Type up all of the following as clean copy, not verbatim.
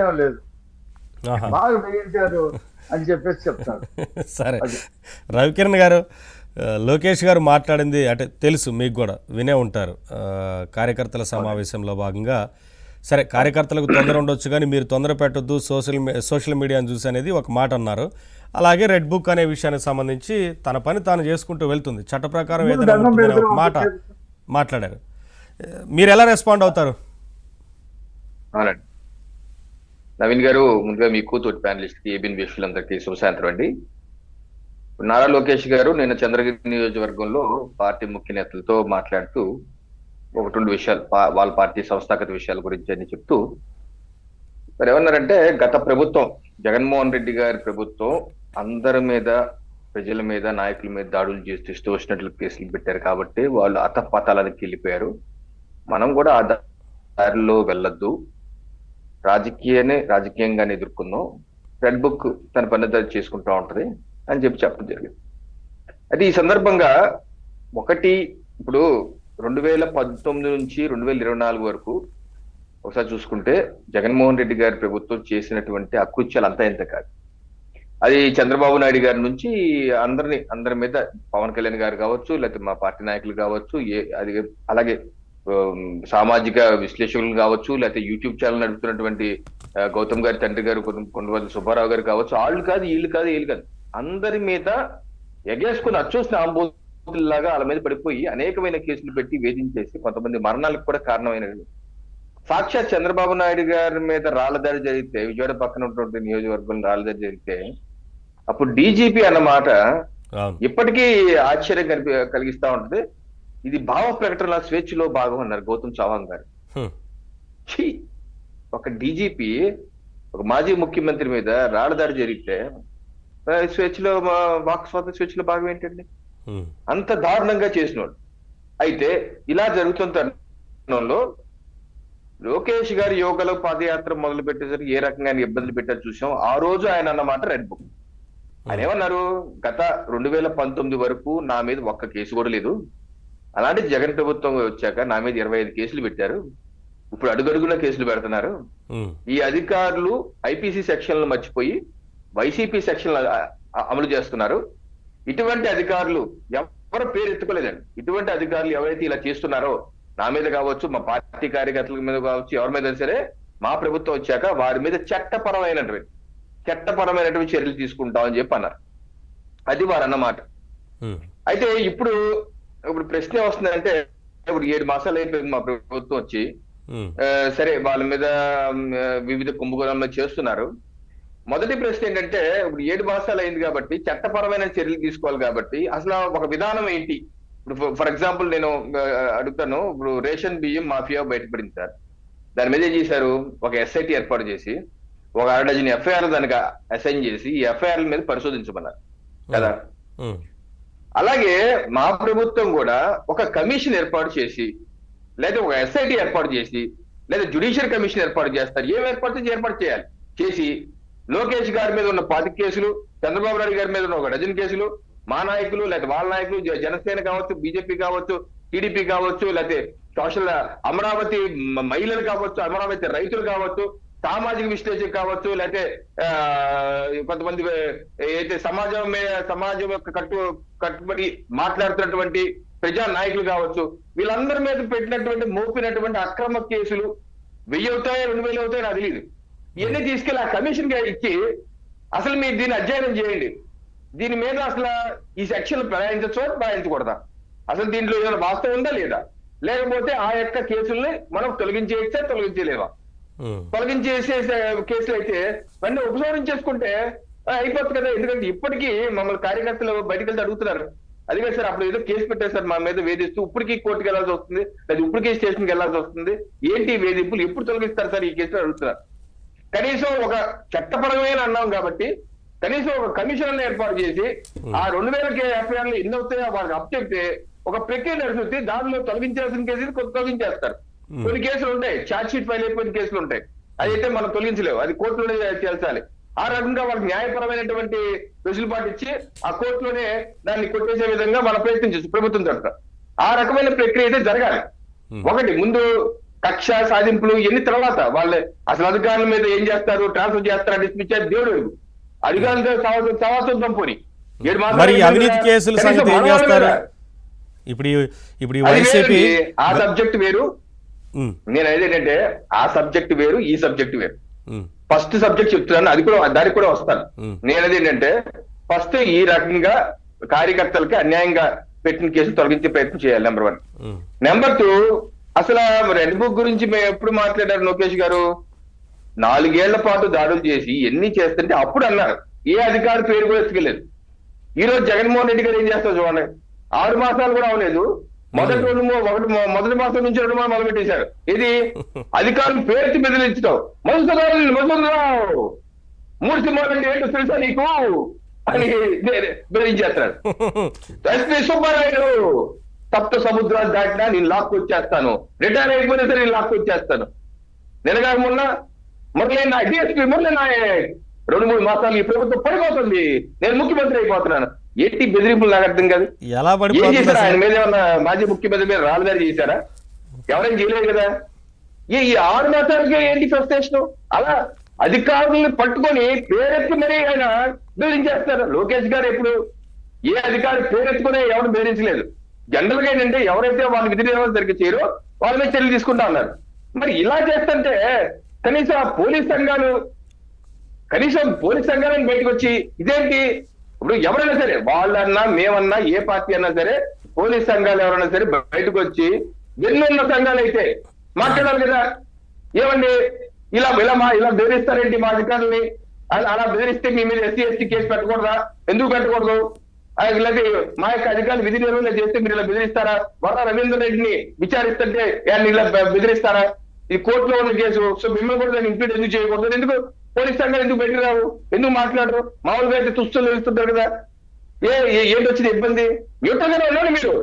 ఏం లేదు, ఆహా. బాగా మిగించారు అని చెప్పేసి చెప్తారు. సరే అది రవికిరణ్ గారు, లోకేష్ గారు మాట్లాడింది అంటే తెలుసు మీకు కూడా వినే ఉంటారు. కార్యకర్తల సమావేశంలో భాగంగా సరే కార్యకర్తలకు తొందర ఉండొచ్చు కానీ మీరు తొందర పెట్టొద్దు సోషల్ మీడియాను చూసి అనేది ఒక మాట అన్నారు. అలాగే రెడ్ బుక్ అనే విషయానికి సంబంధించి తన పని తాను చేసుకుంటూ వెళ్తుంది, చట్ట ప్రకారం ముందు ఏదైనా దండం ఉంటుందనే ఒక పెడుతున్నాం మాట అంతసేపు. మాట్లాడారు. మీరు ఎలా రెస్పాండ్ అవుతారు? అవునండి. నవీన్ గారు, ముందుగా మీకు తోటి ప్యానలిస్ట్ కి ఏబిన్ వీక్షకులందరికీ శుభ సాయంత్రం అండి. నారా లోకేష్ గారు నిన్న చంద్రగిరి నియోజకవర్గంలో పార్టీ ముఖ్య నేతలతో మాట్లాడుతూ ఒకటి రెండు విషయాలు వాళ్ళ పార్టీ సంస్థాగత విషయాల గురించి అని చెప్తూ మరి ఏమన్నారంటే, గత ప్రభుత్వం జగన్మోహన్ రెడ్డి గారి ప్రభుత్వం అందరి మీద, ప్రజల మీద, నాయకుల మీద దాడులు చేస్తూ ఇష్టం వచ్చినట్లు కేసులు పెట్టారు కాబట్టి వాళ్ళు అతపాతాలకు వెళ్ళిపోయారు. మనం కూడా ఆ దారిలో వెళ్ళొద్దు, రాజకీయంగానే ఎదుర్కొందాం, రెడ్ బుక్ తన పని చేసుకుంటా ఉంటది అని చెప్పడం జరిగింది. అయితే ఈ సందర్భంగా ఒకటి, ఇప్పుడు 2019 నుంచి 2024 వరకు ఒకసారి చూసుకుంటే జగన్మోహన్ రెడ్డి గారి ప్రభుత్వం చేసినటువంటి అకృత్యాలు అంతా ఇంత కాదు. అది చంద్రబాబు నాయుడు గారి నుంచి అందరి మీద, పవన్ కళ్యాణ్ గారు కావచ్చు, లేకపోతే మా పార్టీ నాయకులు కావచ్చు, అది అలాగే సామాజిక విశ్లేషకులు కావచ్చు, లేకపోతే యూట్యూబ్ ఛానల్ నడుపుతున్నటువంటి గౌతమ్ గారి తండ్రి గారు, కొండవల్లి సుబ్బారావు గారు కావచ్చు, వాళ్ళు కాదు వీళ్ళు కాదు అందరి మీద ఎగేసుకుని అచ్చూసిన ఆంబోతుల్లాగా వాళ్ళ మీద పడిపోయి అనేకమైన కేసులు పెట్టి వేధించేసి కొంతమంది మరణాలకు కూడా కారణమైన సాక్షాత్ చంద్రబాబు నాయుడు గారి మీద రాళ్లదాడి జరిగితే, విజయవాడ పక్కన ఉన్నటువంటి నియోజకవర్గంలో రాళ్లదాడి జరిగితే అప్పుడు డీజీపీ అన్నమాట ఇప్పటికీ ఆశ్చర్యం కలిగిస్తా ఉంటది. ఇది భావ ప్రకటనల స్వేచ్ఛలో భాగం అన్నారు గౌతమ్ చవాంగ్ గారు. ఒక డీజీపీ, ఒక మాజీ ముఖ్యమంత్రి మీద రాళ్లదాడి జరిగితే స్వేచ్ఛలో, వాక్ స్వాతంత్ర స్వేచ్ఛలో భాగం ఏంటండి? అంత దారుణంగా చేసినోడు. అయితే ఇలా జరుగుతున్న తరుణంలో లోకేష్ గారి యోగలో పాదయాత్ర మొదలు పెట్టేసరికి ఏ రకంగా ఇబ్బందులు పెట్టారు చూసాం. ఆ రోజు ఆయన అన్నమాట రెడ్ బుక్. ఆయన ఏమన్నారు, గత 2019 వరకు నా మీద ఒక్క కేసు కూడా లేదు, అలాంటి జగన్ ప్రభుత్వం వచ్చాక నా మీద 25 కేసులు పెట్టారు, ఇప్పుడు అడుగడుగున కేసులు పెడుతున్నారు. ఈ అధికారులు ఐపీసీ సెక్షన్లు మర్చిపోయి వైసీపీ సెక్షన్లు అమలు చేస్తున్నారు. ఇటువంటి అధికారులు ఎవరు పేరు ఎత్తుకోలేదండి. ఇటువంటి అధికారులు ఎవరైతే ఇలా చేస్తున్నారో నా మీద కావచ్చు, మా పార్టీ కార్యకర్తల మీద కావచ్చు, ఎవరి మీద సరే మా ప్రభుత్వం వచ్చాక వారి మీద చట్టపరమైనటువంటి చర్యలు తీసుకుంటామని చెప్పి అన్నారు. అది వారు అన్నమాట. అయితే ఇప్పుడు ప్రశ్న వస్తుందంటే, ఇప్పుడు 7 మాసాలు అయిపోయింది మా ప్రభుత్వం వచ్చి, సరే వాళ్ళ మీద వివిధ కుంభకోణాలు చేస్తున్నారు. మొదటి ప్రశ్న ఏంటంటే, ఇప్పుడు 7 మాసాలు అయింది కాబట్టి చట్టపరమైన చర్యలు తీసుకోవాలి కాబట్టి అసలు ఒక విధానం ఏంటి? ఇప్పుడు ఫర్ ఎగ్జాంపుల్ నేను అడుగుతాను, ఇప్పుడు రేషన్ బియ్యం మాఫియా బయటపడింది సార్, దాని మీద ఏం చేశారు, ఒక ఎస్ఐటి ఏర్పాటు చేసి ఒక 6 డజన్ ఎఫ్ఐఆర్ దానికి అసైన్ చేసి ఈ ఎఫ్ఐఆర్ల మీద పరిశోధించమన్నారు కదా. అలాగే మా ప్రభుత్వం కూడా ఒక కమిషన్ ఏర్పాటు చేసి, లేదా ఒక ఎస్ఐటి ఏర్పాటు చేసి, లేదా జ్యుడిషియల్ కమిషన్ ఏర్పాటు చేస్తారు. ఏం ఏర్పాటు చేయాలి చేసి, లోకేష్ గారి మీద ఉన్న 10 కేసులు, చంద్రబాబు నాయుడు గారి మీద ఉన్న 1 డజన్ కేసులు, మా నాయకులు లేదా వాళ్ళ నాయకులు, జనసేన కావచ్చు, బీజేపీ కావచ్చు, టీడీపీ కావచ్చు, లేకపోతే సోషల్ అమరావతి మహిళలు కావచ్చు, అమరావతి రైతులు కావచ్చు, సామాజిక విశ్లేషకులు కావచ్చు, లేకపోతే కొంతమంది అయితే సమాజం యొక్క కట్టుబడి మాట్లాడుతున్నటువంటి ప్రజా నాయకులు కావచ్చు, వీళ్ళందరి మీద పెట్టినటువంటి మోపినటువంటి అక్రమ కేసులు 1000 అవుతాయో 2000 అవుతాయో నాకు తెలియదు. ఇవన్నీ తీసుకెళ్లి ఆ కమిషన్ గా ఇచ్చి అసలు మీరు దీన్ని అధ్యయనం చేయండి, దీని మీద అసలు ఈ సెక్షన్లు ప్రయాణించచ్చో ప్రయాణించకూడదా, అసలు దీంట్లో ఏదైనా వాస్తవం ఉందా లేదా, లేకపోతే ఆ యొక్క కేసుల్ని మనం తొలగించేయచ్చా తొలగించలేవా, తొలగించేసే కేసులు అయితే అన్ని ఉపసంహరించేసుకుంటే అయిపోతుంది కదా. ఎందుకంటే ఇప్పటికీ మమ్మల్ని కార్యకర్తలు బయటకు వెళ్తే అడుగుతున్నారు, అదిగే సార్ అప్పుడు ఏదో కేసు పెట్టేశారు మా మీద వేధిస్తూ, ఇప్పటికీ కోర్టుకు వెళ్లాల్సి వస్తుంది, లేదా ఇప్పటికీ స్టేషన్కి వెళ్లాల్సి వస్తుంది, ఏంటి వేధింపులు ఎప్పుడు తొలగిస్తారు సార్ ఈ కేసులు అడుగుతున్నారు. కనీసం ఒక చట్టపరమైన అన్నాం కాబట్టి కనీసం ఒక కమిషన్ ఏర్పాటు చేసి ఆ 2000 ఎఫ్ఐఆర్లు ఎన్ని అవుతాయో వాళ్ళకి అప్ చెప్తే ఒక ప్రక్రియ నడుస్తుంది. దానిలో తొలగించాల్సిన కేసులు కొంత తొలగించేస్తారు. కొన్ని కేసులు ఉంటాయి, ఛార్జ్ షీట్ ఫైల్ అయిపోయిన కేసులు ఉంటాయి, అదైతే మనం తొలగించలేవు, అది కోర్టులోనే చేల్చాలి. ఆ రకంగా వాళ్ళకి న్యాయపరమైనటువంటి వెసులుబాటు ఇచ్చి ఆ కోర్టులోనే దాన్ని కొట్టేసే విధంగా మనం ప్రయత్నం చేస్తాం ప్రభుత్వం తరఫున. ఆ రకమైన ప్రక్రియ అయితే జరగాలి. ఒకటి ముందు కక్ష సాధింపులు ఎన్ని తర్వాత వాళ్ళే అసలు అధికారుల మీద ఏం చేస్తారు, ట్రాన్స్ఫర్ చేస్తారా, డిస్మిస్ చేస్తారు, దేవుడు ఎరుగు. అధికారులతో సవాసం పోని మరి అవినీతి కేసుల సంగతి ఏం చేస్తారు? ఇప్పుడు ఈ వైసీపీ ఆ సబ్జెక్ట్ వేరు. నేను ఏంటంటే ఆ సబ్జెక్ట్ వేరు, ఈ సబ్జెక్ట్ వేరు. ఫస్ట్ సబ్జెక్ట్ చెప్తున్నాను, అది కూడా దానికి కూడా వస్తాను. నేనది ఏంటంటే ఫస్ట్ ఈ రకంగా కార్యకర్తలకి అన్యాయంగా పెట్టిన కేసులు తొలగించే ప్రయత్నం చేయాలి, నెంబర్ 1. నెంబర్ 2, అసలు రెడ్ బుక్ గురించి మేము ఎప్పుడు మాట్లాడారు లోకేష్ గారు? 4 ఏళ్ల పాటు దాడులు చేసి ఎన్ని చేస్తుంటే అప్పుడు అన్నారు, ఏ అధికారి పేరు కూడా ఎత్తుకెళ్ళలేదు. ఈ రోజు జగన్మోహన్ రెడ్డి గారు ఏం చేస్తారు చూడండి, 6 మాసాలు కూడా అవలేదు, మొదటి మాసం నుంచి 2 మాసాలు మొదలు పెట్టేశారు. ఇది అధికారులు పేరు బెదిరించడం, మధుసూదరావు 3 సింహాలంటే ఏంటో తెలుసా నీకు అని బెదిరించేస్తున్నాడు. ఎస్పీ సుబ్బారాయుడు సప్త సముద్రాలు దాటినా నేను లాక్కొచ్చేస్తాను, రిటైర్ అయిపోయినా సరే నేను లాక్కొచ్చేస్తాను. నిన్నగా మురళీ డిఎస్పీ మురళీ నాయక్ 2-3 మాసాలు ఈ ప్రభుత్వం పడిపోతుంది, నేను ముఖ్యమంత్రి అయిపోతున్నాను. ఏంటి బెదిరింపులు నాకు అర్థం కాదు. ఏం చేశారా ఆయన మీద? ఏమన్నా మాజీ ముఖ్యమంత్రి మీద రాళ్ళదారి చేశారా? ఎవరైనా చేయలేదు కదా. ఈ 6 మాసాలకే ఏంటి ఫ్రస్ట్రేషన్? అలా అధికారులను పట్టుకొని పేరెత్తి మరీ ఆయన బెదిరించేస్తారు. లోకేష్ గారు ఎప్పుడు ఏ అధికారి పేరెత్తుకునే ఎవరు బెదిరించలేదు. జనరల్ గా ఏంటంటే ఎవరైతే వాళ్ళ విధి నిర్వహణ సరిగ్గా చేయరో వాళ్ళ మీద చర్యలు తీసుకుంటా ఉన్నారు. మరి ఇలా చేస్తుంటే కనీసం పోలీస్ సంఘాలను బయటకు వచ్చి ఇదేంటి, ఇప్పుడు ఎవరైనా సరే వాళ్ళన్నా మేమన్నా ఏ పార్టీ అన్నా సరే పోలీస్ సంఘాలు ఎవరైనా సరే బయటకు వచ్చి ఎన్నున్న సంఘాలు అయితే మాట్లాడాలి కదా. ఏమండి ఇలా బెదిరిస్తారేంటి మా అధికారులని? అలా బెదిరిస్తే మీ మీద SC ST కేసు పెట్టకూడదా? ఎందుకు పెట్టకూడదు? ఇలాగే మా యొక్క అధికారులు విధి నిర్వహణ చేస్తే మీరు ఇలా బెదిరిస్తారా? వర రవీంద్ర రెడ్డిని విచారిస్తుంటే ఇలా బెదిరిస్తారా? ఈ కోర్టులో ఉన్న కేసు, సో మిమ్మల్ని కూడా దాన్ని ఇంప్లీట్ ఎందుకు చేయకూడదు? ఎందుకు పోలీస్ సంఘాలు ఎందుకు బయటకు రావు? ఎందుకు మాట్లాడరు? మామూలుగా అయితే తుస్తులు వెళ్తుంటారు కదా. ఏంటి వచ్చింది ఇబ్బంది? న్యూట్రల్గానే ఉన్నాడు మీరు.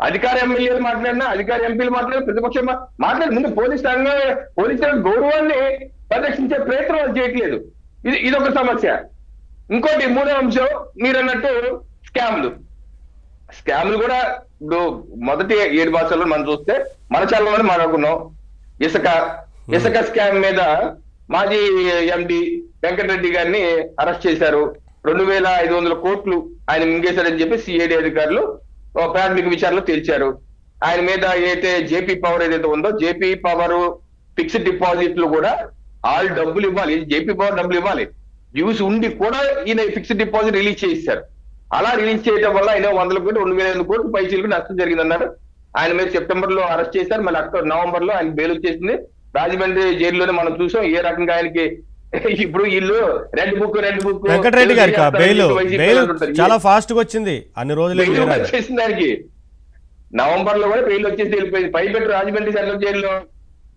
అధికార ఎమ్మెల్యేలు మాట్లాడినా, అధికార ఎంపీలు మాట్లాడినా, ప్రతిపక్షం మాట్లాడి ముందు పోలీసుల గౌరవాన్ని పరిరక్షించే ప్రయత్నం వాళ్ళు చేయట్లేదు. ఇదొక సమస్య. ఇంకోటి 3వ అంశం మీరు అన్నట్టు స్కామ్లు కూడా ఇప్పుడు మొదటి 7 మాసాల్లో మనం చూస్తే మన ఛానల్లోనే మాట్లాడుకున్నాం. ఇసుక స్కామ్ మీద మాజీ ఎండి వెంకటరెడ్డి గారిని అరెస్ట్ చేశారు. 2500 కోట్లు ఆయన మింగేశారని చెప్పి సిఐడి అధికారులు ప్రాథమిక విచారణలో తేల్చారు. ఆయన మీద ఏదైతే జేపీ పవర్ ఏదైతే ఉందో, జేపీ పవర్ ఫిక్స్డ్ డిపాజిట్లు కూడా వాళ్ళు డబ్బులు ఇవ్వాలి, జేపీ పవర్ డబ్బులు ఇవ్వాలి. డ్యూస్ ఉండి కూడా ఈయన ఫిక్స్డ్ డిపాజిట్ రిలీజ్ చేశారు. అలా రిలీజ్ చేయడం వల్ల ఆయన 100 కోట్లు 2500 కోట్లు పైసలకు నష్టం జరిగిందన్నారు. ఆయన మీద సెప్టెంబర్ లో అరెస్ట్ చేశారు. మళ్ళీ నవంబర్ లో ఆయన బెయిల్ వచ్చేసింది. రాజమండ్రి జైల్లోనే మనం చూసాం ఏ రకంగా ఆయనకి. ఇప్పుడు వీళ్ళు రెడ్ బుక్ వెంకటరెడ్డి గారికి బెయిల్ చాలా ఫాస్ట్ గా వచ్చింది. అన్ని రోజులు వచ్చేసింది దానికి. నవంబర్ లో కూడా బెయిల్ వచ్చేసి వెళ్ళిపోయింది. పైపెట్టు రాజమండ్రి సెంట్రల్ జైల్లో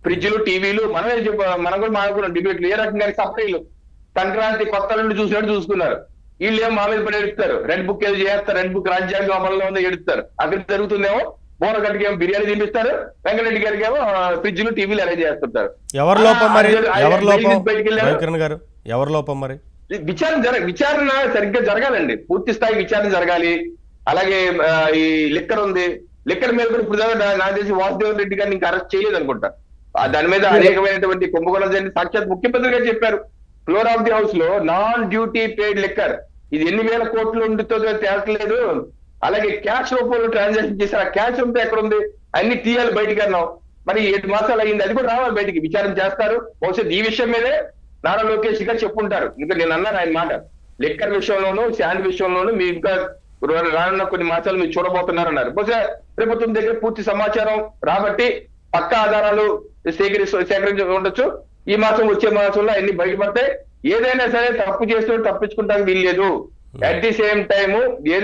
ఫ్రిడ్జ్లు, టీవీలు మనం కూడా మాట్లాడుకున్నాం డిబేట్లు. ఏ రకంగా సప్లైలు సంక్రాంతి కొత్త నుండి చూసినట్టు చూసుకున్నారు. వీళ్ళు ఏమో మా మీద పడి ఎడుస్తారు, రెడ్ బుక్ ఏదో చేస్తారు, రెడ్ బుక్ రాజ్యాంగం అమల్లో ఉందో ఎడుస్తారు. అక్కడ జరుగుతుందేమో బోరగడ్డికి ఏమో బిర్యానీ తినిపిస్తారు, వెంకటరెడ్డి గారికి ఏమో ఫ్రిడ్జ్లు, టీవీలు అరేంజ్ చేస్తుంటారు. ఎవరి లోపం మరి? ఎవరి లోపం మరి? విచారణ సరిగ్గా జరగాలండి. పూర్తి స్థాయి విచారణ జరగాలి. అలాగే ఈ లిక్కర్ ఉంది, లిక్కర్ మీద కూడా ఇప్పుడు నాకు తెలిసి వాసుదేవన్ రెడ్డి గారిని ఇంకా అరెస్ట్ చేయలేదు అనుకుంటా. దాని మీద అనేకమైనటువంటి కుంభకోణం జరిగింది. సాక్షాత్ ముఖ్యమంత్రి గారు చెప్పారు ఫ్లోర్ ఆఫ్ ది హౌస్ లో నాన్ డ్యూటీ పేడ్ లిక్కర్ ఇది ఎన్ని వేల కోట్లు ఉంటుందో తేల్చలేదు. అలాగే క్యాష్ రూపంలో ట్రాన్సాక్షన్ చేశారు. ఆ క్యాష్ ఉంటే ఎక్కడ ఉంది? అన్ని తీయాలి బయటికి అన్నాం. మరి 7 మాసాలు అయ్యింది, అది కూడా రావాలి బయటికి. విచారణ చేస్తారు. బహుశా ఈ విషయం మీదే నారా లోకేష్ గారు చెప్పుంటారు. ఇంకా నేను అన్నాను ఆయన మాట, లిక్కర్ విషయంలోనూ శాండ్ విషయంలోనూ మీ ఇంకా రానున్న కొన్ని మాసాలు మీరు చూడబోతున్నారన్నారు. బహుశా ప్రభుత్వం దగ్గర పూర్తి సమాచారం రాబట్టి పక్కా ఆధారాలు సేకరించి ఉండొచ్చు. ఈ మాసం వచ్చే మాసంలో అన్ని బయటపడతాయి. ఏదైనా సరే తప్పు చేస్తూ తప్పించుకుంటానికి వీల్లేదు. అట్ ది సేమ్ టైము ఏదైనా